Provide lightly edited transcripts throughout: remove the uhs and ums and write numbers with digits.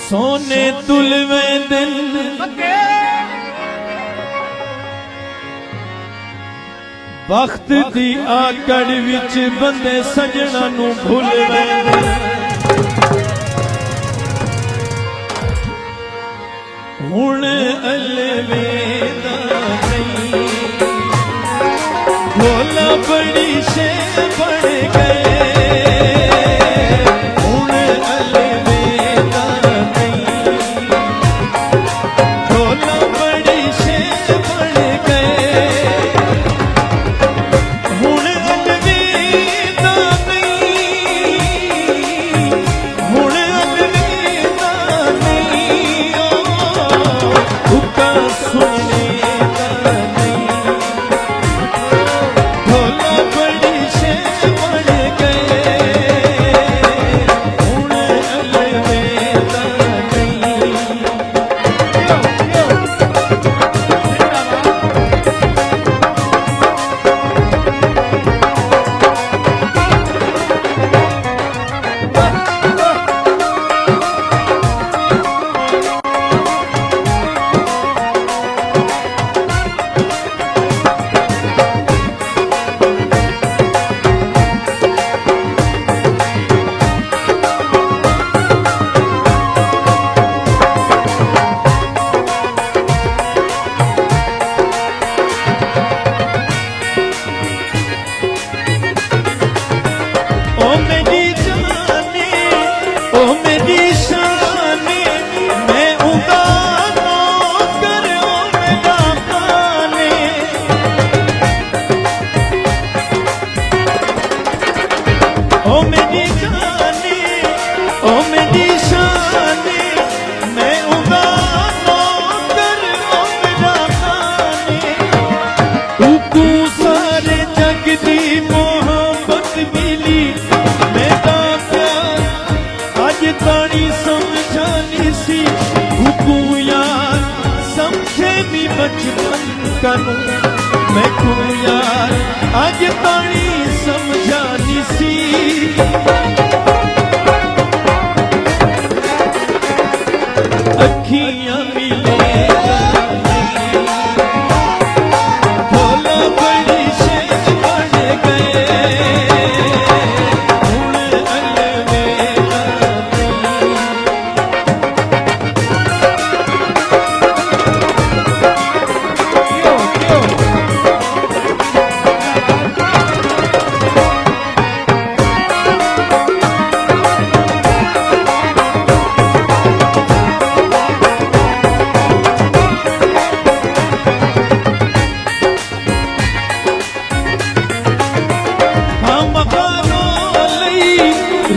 सोने तुलवे दिन वक्त दी आकड़ विच बंदे सजना नू भूल वैंदे हुण अलवेदा नहीं भोला बड़ी शे बन गए मैं तू यार आज तानी समझानी सी अखियां मिले भोला बड़ी शे बन गए हुण अलवेदा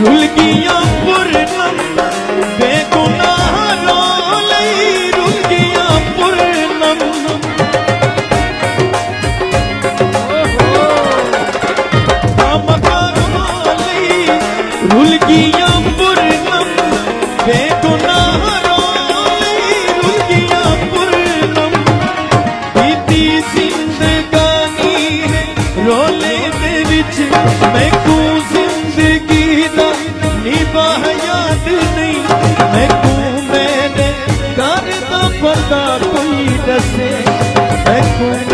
रुल गिया पूर्णम बेगुनाह रो लई रुल गिया पूर्णम रुल गिया पूर्णम बेगुनाह रो लई रुल गिया पूर्णम बीती जिंदगानी है रोले दे विच मैं को जिंदगी निबाह याद नहीं मैं को मैंने कर दा पता कोई दसे मैं को